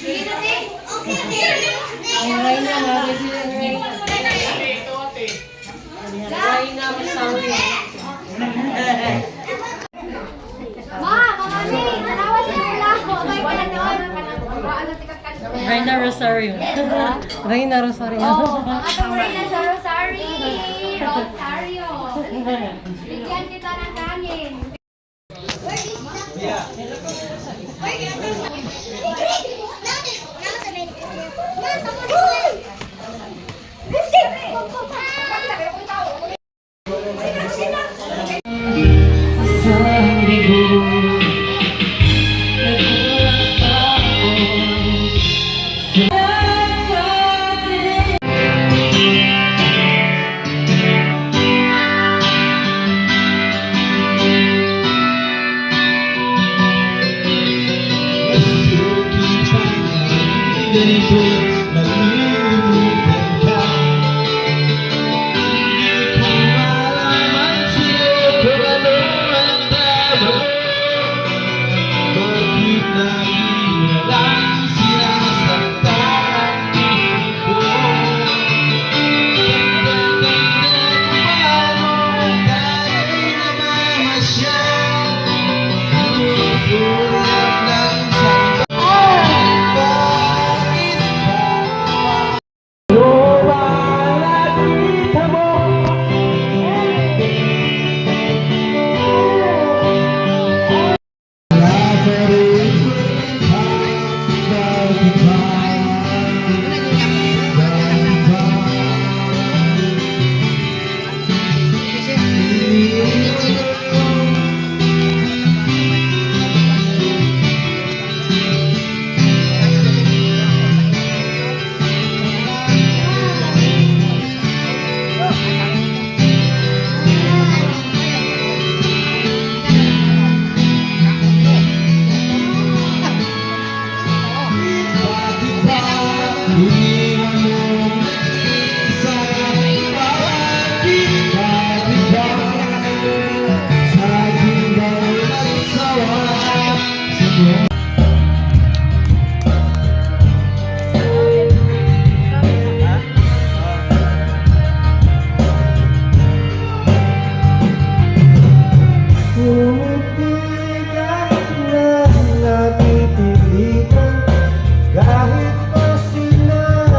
Ang Reyna nga, kasi yung Reyna. Reyna Rosario. Reyna Rosario. Reyna Rosario. Oh, ang atong Reyna sa Rosario. Rosario. Bigyan kita ng kanin. Ganito nalilimutan ka. Hindi ko malaman sa'yo kung ano ang tama mo. Bakit lagi na lang sinasaktan ang puso ko? Pagdating na paano tayo'y namamasyal, sumusulat lang sa kahit pa sila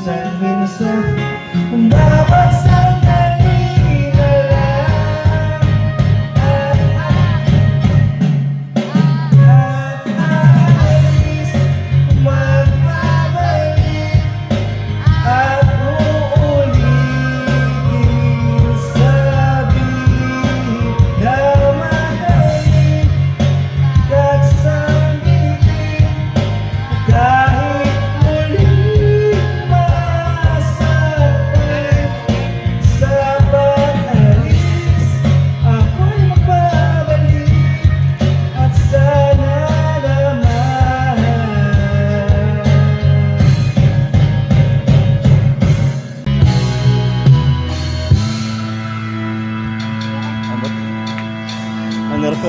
Minsan, bawat sandali na lang at aalis, magbabalik at uulitin sabihin na magaling at sanditin kahit muling masaktan sa pag-alis. Ako'y magbabalik at sana naman. Ano rin?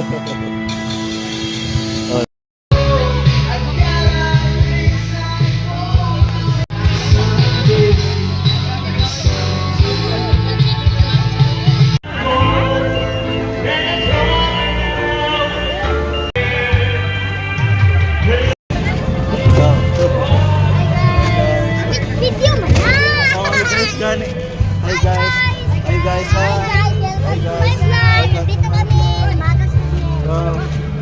Video mo na! Oh, hi guys, gani. Hi guys. Hi guys. Hi guys! Welcome to my vlog! Dito kami! Umaga sa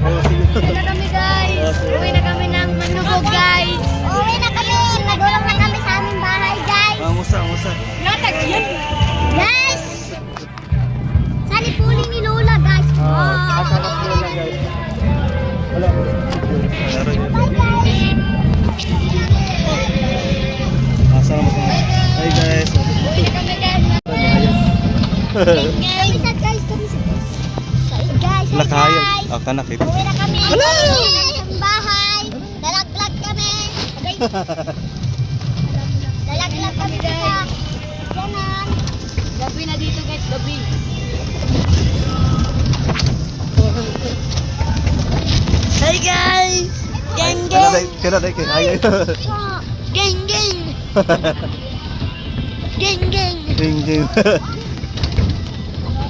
Oh, sige. Uwi na kami guys! Uwi na kami ng Manugog guys! Uwi na kami! Nagulong na kami sa aming bahay guys! Musa. Latag yan! Guys! Saan ipuling ni Lola guys? Kasalas ko lang guys. Wala. Meron yun. Bye guys! Asama ko. Hi guys. Uwi na kami guys! Kamisat guys! Kamisat guys! Hi Lakayan. guys! Ah, kanak ito. Uwi na kami! Uwi na kami sa bahay! Dalaglag kami! Dalaglag kami sa ganan! Gabi na dito guys! Gabi! Hi guys! Gang gang! Kaya na kay ayaw. Gang gang! Gang gang! Ding ding.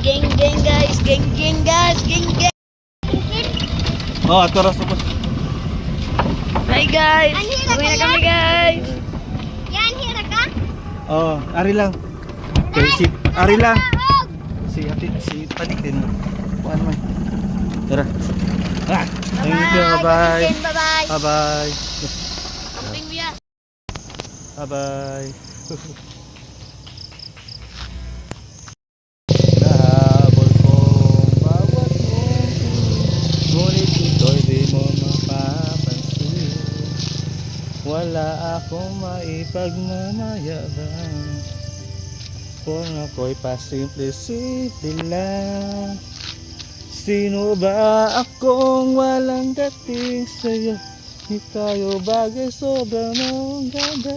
Gang gang guys! Gang gang guys! Gang gang! Oh, ato ra subot. Hi guys! Uwi na kami guys! Yan, hira ka? Oh, ari lang. Okay, ari lang. Si Panik din. Kuan man. Tara. Ah, thank you. Bye-bye. Bye-bye! Bye-bye. Camping biya! Bye-bye. Nahabol kong bawat mundo, ngunit ito'y di mo mapapansin. Wala akong maipagmamayabang, kung ako'y pasimple-simple lang. Sino ba akong walang dating sa'yo? Di tayo bagay, sobra mong ganda.